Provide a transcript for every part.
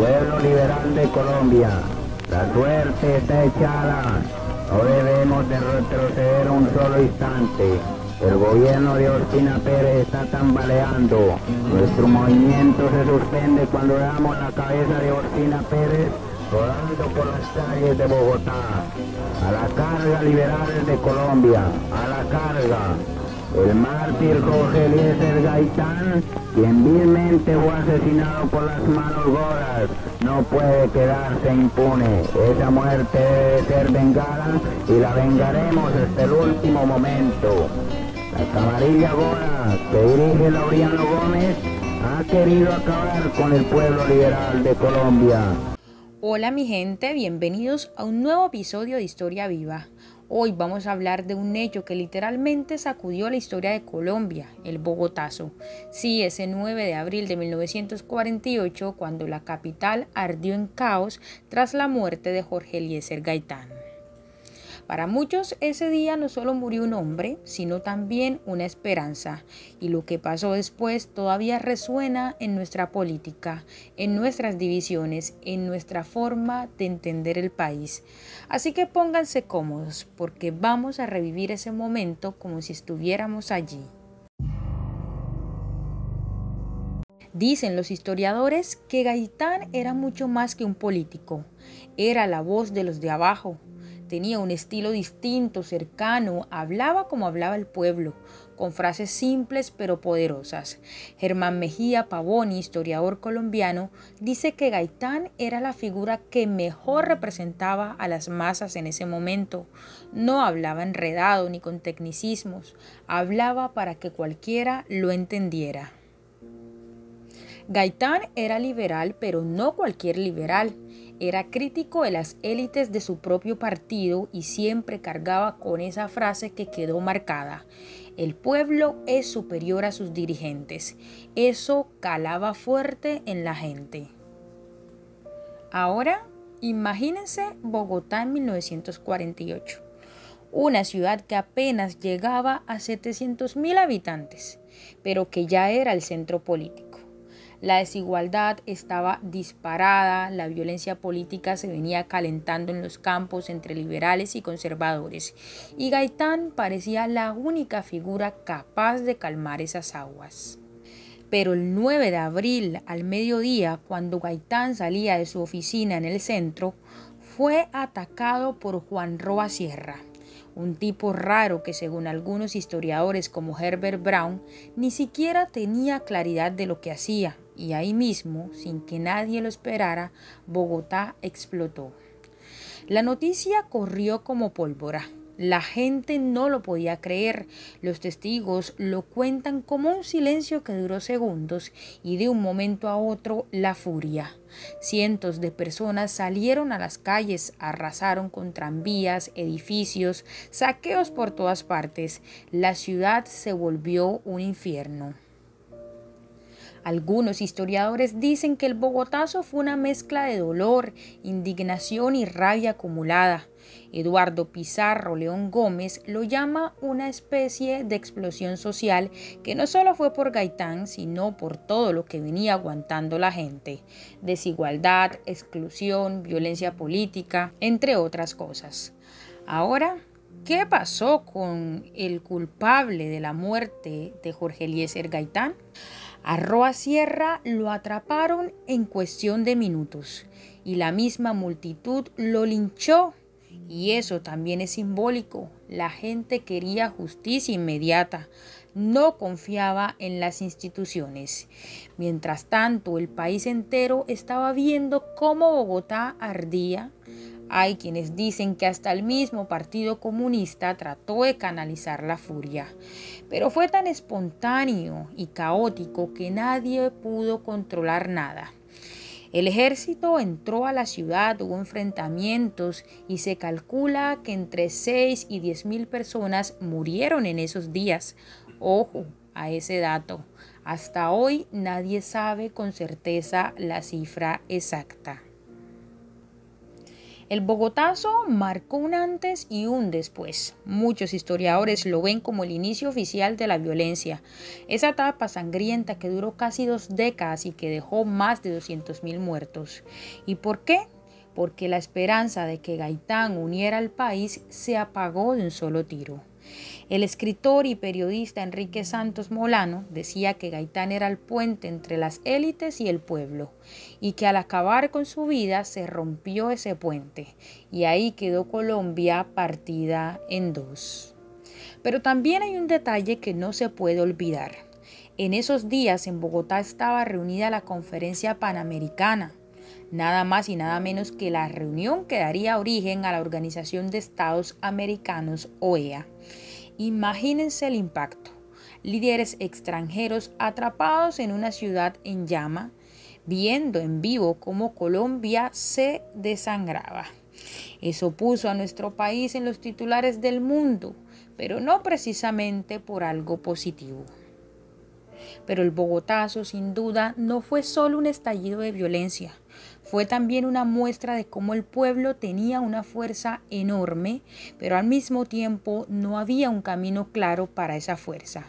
Pueblo liberal de Colombia, la suerte está echada. No debemos de retroceder un solo instante. El gobierno de Ospina Pérez está tambaleando. Nuestro movimiento se suspende cuando veamos la cabeza de Ospina Pérez rodando por las calles de Bogotá. A la carga, liberales de Colombia, a la carga. El mártir Jorge Eliezer Gaitán, quien vilmente fue asesinado por las manos goras, no puede quedarse impune. Esa muerte debe ser vengada y la vengaremos hasta el último momento. La camarilla Gora, que dirige Laureano Gómez, ha querido acabar con el pueblo liberal de Colombia. Hola mi gente, bienvenidos a un nuevo episodio de Historia Viva. Hoy vamos a hablar de un hecho que literalmente sacudió la historia de Colombia, el Bogotazo. Sí, ese 9 de abril de 1948, cuando la capital ardió en caos tras la muerte de Jorge Eliezer Gaitán. Para muchos ese día no solo murió un hombre, sino también una esperanza. Y lo que pasó después todavía resuena en nuestra política, en nuestras divisiones, en nuestra forma de entender el país. Así que pónganse cómodos, porque vamos a revivir ese momento como si estuviéramos allí. Dicen los historiadores que Gaitán era mucho más que un político. Era la voz de los de abajo. Tenía un estilo distinto, cercano, hablaba como hablaba el pueblo, con frases simples pero poderosas. Germán Mejía Pavoni, historiador colombiano, dice que Gaitán era la figura que mejor representaba a las masas en ese momento. No hablaba enredado ni con tecnicismos, hablaba para que cualquiera lo entendiera. Gaitán era liberal, pero no cualquier liberal. Era crítico de las élites de su propio partido y siempre cargaba con esa frase que quedó marcada: el pueblo es superior a sus dirigentes. Eso calaba fuerte en la gente. Ahora, imagínense Bogotá en 1948. Una ciudad que apenas llegaba a 700.000 habitantes, pero que ya era el centro político. La desigualdad estaba disparada, la violencia política se venía calentando en los campos entre liberales y conservadores, y Gaitán parecía la única figura capaz de calmar esas aguas. Pero el 9 de abril, al mediodía, cuando Gaitán salía de su oficina en el centro, fue atacado por Juan Roa Sierra, un tipo raro que, según algunos historiadores como Herbert Brown, ni siquiera tenía claridad de lo que hacía. Y ahí mismo, sin que nadie lo esperara, Bogotá explotó. La noticia corrió como pólvora. La gente no lo podía creer. Los testigos lo cuentan como un silencio que duró segundos y de un momento a otro la furia. Cientos de personas salieron a las calles, arrasaron con tranvías, edificios, saqueos por todas partes. La ciudad se volvió un infierno. Algunos historiadores dicen que el Bogotazo fue una mezcla de dolor, indignación y rabia acumulada. Eduardo Pizarro León Gómez lo llama una especie de explosión social que no solo fue por Gaitán, sino por todo lo que venía aguantando la gente: desigualdad, exclusión, violencia política, entre otras cosas. Ahora, ¿qué pasó con el culpable de la muerte de Jorge Eliezer Gaitán? A Roa Sierra lo atraparon en cuestión de minutos y la misma multitud lo linchó. Y eso también es simbólico. La gente quería justicia inmediata, no confiaba en las instituciones. Mientras tanto, el país entero estaba viendo cómo Bogotá ardía. Hay quienes dicen que hasta el mismo Partido Comunista trató de canalizar la furia, pero fue tan espontáneo y caótico que nadie pudo controlar nada. El ejército entró a la ciudad, hubo enfrentamientos y se calcula que entre 6 y 10.000 personas murieron en esos días. Ojo a ese dato. Hasta hoy nadie sabe con certeza la cifra exacta. El Bogotazo marcó un antes y un después. Muchos historiadores lo ven como el inicio oficial de la violencia. Esa etapa sangrienta que duró casi 2 décadas y que dejó más de 200.000 muertos. ¿Y por qué? Porque la esperanza de que Gaitán uniera al país se apagó de un solo tiro. El escritor y periodista Enrique Santos Molano decía que Gaitán era el puente entre las élites y el pueblo, y que al acabar con su vida se rompió ese puente, y ahí quedó Colombia partida en dos. Pero también hay un detalle que no se puede olvidar. En esos días en Bogotá estaba reunida la Conferencia Panamericana, nada más y nada menos que la reunión que daría origen a la Organización de Estados Americanos, OEA. Imagínense el impacto. Líderes extranjeros atrapados en una ciudad en llama, viendo en vivo cómo Colombia se desangraba. Eso puso a nuestro país en los titulares del mundo, pero no precisamente por algo positivo. Pero el Bogotazo, sin duda, no fue solo un estallido de violencia, fue también una muestra de cómo el pueblo tenía una fuerza enorme, pero al mismo tiempo no había un camino claro para esa fuerza.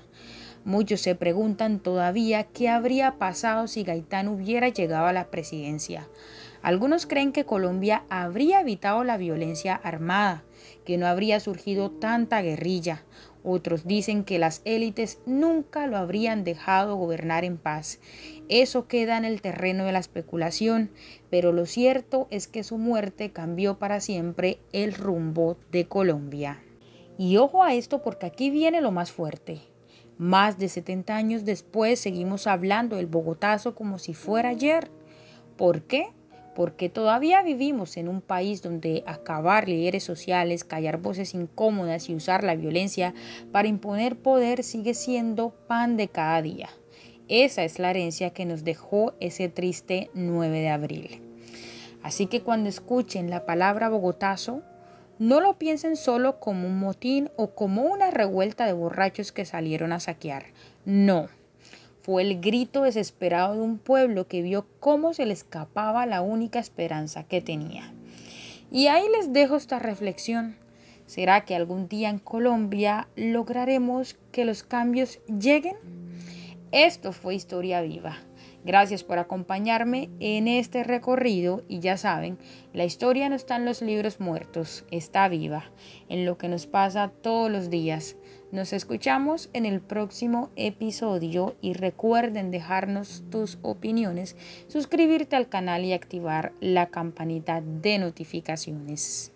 Muchos se preguntan todavía qué habría pasado si Gaitán hubiera llegado a la presidencia. Algunos creen que Colombia habría evitado la violencia armada, que no habría surgido tanta guerrilla. Otros dicen que las élites nunca lo habrían dejado gobernar en paz. Eso queda en el terreno de la especulación, pero lo cierto es que su muerte cambió para siempre el rumbo de Colombia. Y ojo a esto porque aquí viene lo más fuerte. Más de 70 años después seguimos hablando del Bogotazo como si fuera ayer. ¿Por qué? Porque todavía vivimos en un país donde acabar líderes sociales, callar voces incómodas y usar la violencia para imponer poder sigue siendo pan de cada día. Esa es la herencia que nos dejó ese triste 9 de abril. Así que cuando escuchen la palabra Bogotazo, no lo piensen solo como un motín o como una revuelta de borrachos que salieron a saquear. No. Fue el grito desesperado de un pueblo que vio cómo se le escapaba la única esperanza que tenía. Y ahí les dejo esta reflexión. ¿Será que algún día en Colombia lograremos que los cambios lleguen? Esto fue Historia Viva. Gracias por acompañarme en este recorrido y ya saben, la historia no está en los libros muertos, está viva, en lo que nos pasa todos los días. Nos escuchamos en el próximo episodio y recuerden dejarnos tus opiniones, suscribirte al canal y activar la campanita de notificaciones.